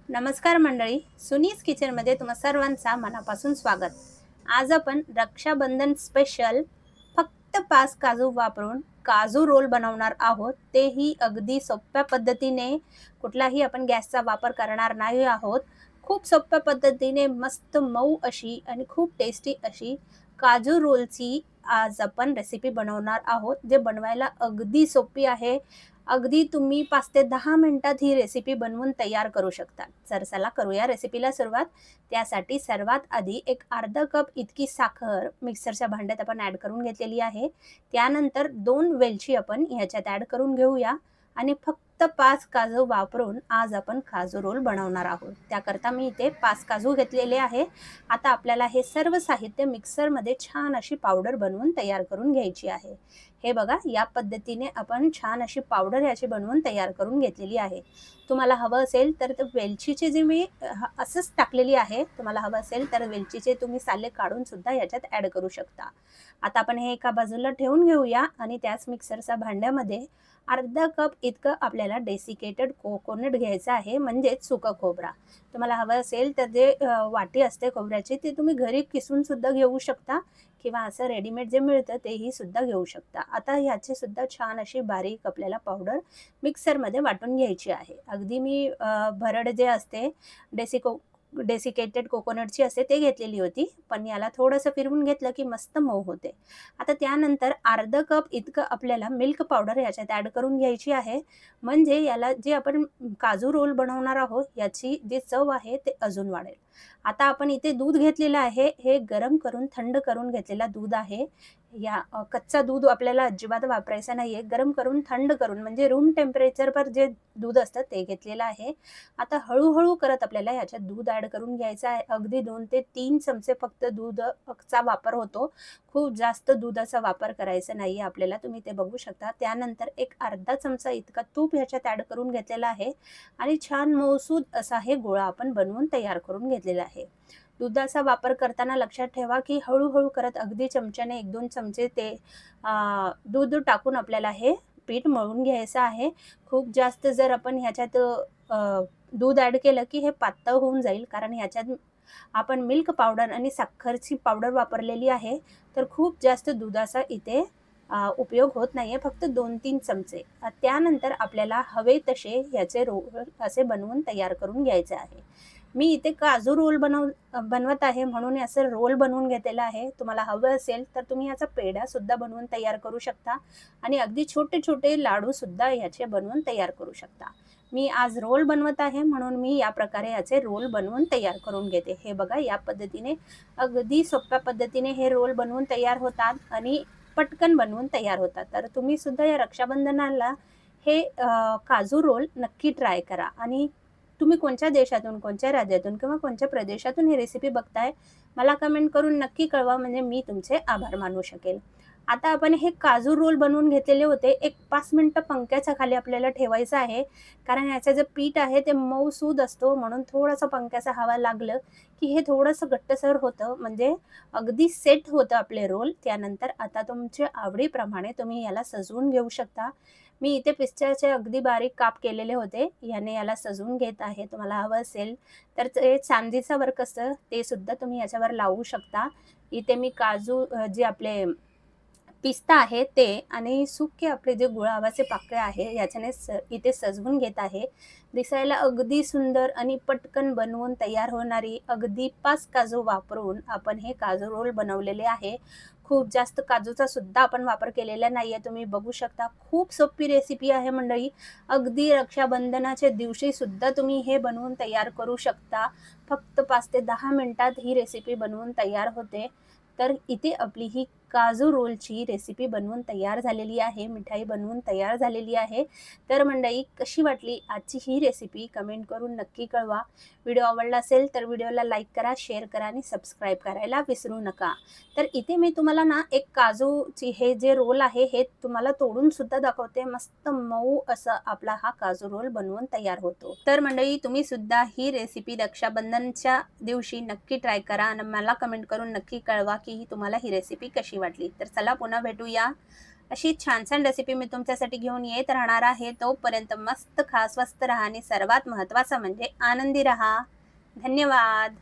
नमस्कार मंडळी, सुनीस किचनमध्ये तुम्हा सर्वांचा मनापासून स्वागत. आज आपण रक्षाबंधन स्पेशल फक्त 5 काजू वापरून काजू रोल बनवणार आहोत. तेही अगदी सोप्या पद्धतीने. कुठलाही आपण गॅसचा वापर करणार नाही आहोत. खूप सोप्या पद्धतीने मस्त मऊ अशी आणि खूप टेस्टी अशी काजू रोलची आज आपण रेसिपी बनवणार आहोत. जे बनवायला अगदी सोपी आहे. अगदी तुम्ही 5 ते 10 मिनिटात ही रेसिपी बनवून तयार करू शकता. तर चला करूया रेसिपीला सुरुवात. त्यासाठी सर्वात आधी एक अर्धा कप इतकी साखर मिक्सरच्या भांड्यात आपण ॲड करून घेतलेली आहे. त्यानंतर 2 वेलची आपण ह्याच्यात ॲड करून घेऊया आणि फक्त 5 काजू वापरून आज आपण काजू रोल बनवणार आहोत. त्याकरता मी इथे 5 काजू घेतलेले आहे. आता आपल्याला हे सर्व साहित्य मिक्सरमध्ये छान अशी पावडर बनवून तयार करून घ्यायची आहे. हे बघा, या पद्धतीने आपण छान अशी पावडर याची बनवून तयार करून घेतलेली आहे. तुम्हाला हवं असेल तर वेलचीचे जे मी असंच टाकलेली आहे. तुम्हाला हवं असेल तर वेलचीचे तुम्ही साले काढून सुद्धा याच्यात ॲड करू शकता. आता आपण हे एका बाजूला ठेवून घेऊया आणि त्याच मिक्सरच्या भांड्यामध्ये अर्धा कप इतकं आपल्याला डेसिकेटेड कोकोनट घ्यायचं आहे, म्हणजेच सुकं खोबरा. तुम्हाला हवं असेल तर जे वाटी असते खोबऱ्याची ती तुम्ही घरी किसून सुद्धा घेऊ शकता किंवा असं रेडीमेड जे मिळतं तेही सुद्धा घेऊ शकता. आता ह्याची सुद्धा छान अशी बारीक आपल्याला पावडर मिक्सरमध्ये वाटून घ्यायची आहे. अगदी मी भरड जे असते डेसिकेटेड कोकोनटची असते ते घेतलेली होती, पण याला थोडंसं फिरवून घेतलं की मस्त मऊ होते. आता त्यानंतर अर्धा कप इतकं आपल्याला मिल्क पावडर याच्यात ॲड करून घ्यायची आहे. म्हणजे याला जे आपण काजू रोल बनवणार आहोत याची जी चव आहे ते अजून वाढेल. आता आपण इथे दूध घेतलेलं आहे. हे गरम करून थंड करून घेतलेला दूध आहे. कच्चा दूध आपल्याला अजिबात वापरायचा नाहीये. गरम करून थंड करून म्हणजे रूम टेम्परेचरवर जे दूध असतं ते घेतलेलं आहे. आता हळू करत आपल्याला ह्याच्यात दूध ॲड करून घ्यायचं आहे. अगदी 2 ते 3 चमचे फक्त चा वापर होतो. खूप जास्त दुधाचा वापर करायचा नाहीये आपल्याला. तुम्ही ते बघू शकता. त्यानंतर एक अर्धा चमचा इतका तूप ह्याच्यात ॲड करून घेतलेला आहे आणि छान मऊसूद असा हे गोळा आपण बनवून तयार करून घेतलेला आहे. दुधाचा वापर करताना लक्षात ठेवा, की हळू करत अगदी चमच्याने 1-2 चमचे ते दूध टाकून आपल्याला हे पीठ मळून घ्यायचं आहे. खूप जास्त जर आपण ह्याच्यात दूध ॲड केलं, की हे पातळ होऊन जाईल. कारण ह्याच्यात आपण मिल्क पावडर आणि साखरची पावडर वापरलेली आहे. तर खूप जास्त दुधाचा इथे उपयोग होत नाहीये. फक्त 2-3 चमचे. त्यानंतर आपल्याला हवे तसे ह्याचे रोल असे बनवून तयार करून घ्यायचे आहे. मी इथे काजू रोल बनवत आहे म्हणून असं रोल बनवून घेतलेला आहे. तुम्हाला हवं असेल तर तुम्ही याचा पेढा सुद्धा बनवून तयार करू शकता आणि अगदी छोटे लाडू सुद्धा याचे बनवून तयार करू शकता. मी आज रोल बनवत आहे म्हणून मी या प्रकारे याचे रोल बनवून तयार करून घेते. हे बघा, या पद्धतीने अगदी सोप्या पद्धतीने हे रोल बनवून तयार होतात आणि पटकन बनवून तयार होतात. तर तुम्ही सुद्धा या रक्षाबंधनाला हे काजू रोल नक्की ट्राय करा आणि तुम्ही कोणत्या देशातून, कोणत्या राज्यातून किंवा कोणत्या प्रदेशातून ही रेसिपी बघताय, मला कमेंट करून नक्की कळवा, म्हणजे मी तुमचे आभार मानू शकेल. आता आपण हे काजू रोल बनवून घेतलेले होते. एक 5 मिनिटं पंख्याच्या खाली आपल्याला ठेवायचं आहे. कारण ह्याचं जे पीठ आहे ते मऊसूद असतो, म्हणून थोडंसं पंख्याचा हवा लागलं, की हे थोडंसं घट्टसर होतं, म्हणजे अगदी सेट होतं आपले रोल. त्यानंतर आता तुमच्या आवडीप्रमाणे तुम्ही याला सजवून घेऊ शकता. मी इथे पिस्त्याचे अगदी बारीक काप केलेले होते. याने याला सजवून घेत आहे. तुम्हाला हवं असेल तर ते चांदीचं वर्क असतं ते सुद्धा तुम्ही याच्यावर लावू शकता. इथे मी काजू जे आपले पिस्ता आहे ते आणि सुके आपले जे गुळावाचे पाकळे आहे याच्याने इथे सजवून घेत आहे. दिसायला अगदी सुंदर आणि पटकन बनवून तयार होणारी अगदी 5 काजू वापरून आपण हे काजू रोल बनवलेले आहे. खूप जास्त काजूचा सुद्धा आपण वापर केलेला नाहीये. तुम्ही बघू शकता, खूप सोपी रेसिपी आहे मंडळी. अगदी रक्षाबंधनाच्या दिवशी सुद्धा तुम्ही हे बनवून तयार करू शकता. फक्त 5 ते 10 मिनिटात ही रेसिपी बनवून तयार होते. तर इथे आपली ही काजू रोलची रेसिपी बनवून तयार झालेली आहे. मिठाई बनवून तयार झालेली आहे. तर मंडळी, कशी वाटली आजची ही रेसिपी कमेंट करून नक्की कळवा. व्हिडिओ आवडला असेल तर व्हिडिओला लाईक करा, शेअर करा आणि सबस्क्राईब करायला विसरू नका. तर इथे मी तुम्हाला ना एक काजूची हे जे रोल आहे हे तुम्हाला तोडून सुद्धा दाखवते. मस्त मऊ असं आपला हा काजू रोल बनवून तयार होतो. तर मंडळी, तुम्ही सुद्धा ही रेसिपी रक्षाबंधनच्या दिवशी नक्की ट्राय करा आणि मला कमेंट करून नक्की कळवा की तुम्हाला ही रेसिपी कशी वाटली. तर चला पुन्हा भेटूया अशी छान छान रेसिपी मी तुमच्यासाठी घेऊन येत राहणार आहे. तोपर्यंत मस्त खा, स्वस्त राहा आणि सर्वात महत्त्वाचं म्हणजे आनंदी राहा. धन्यवाद.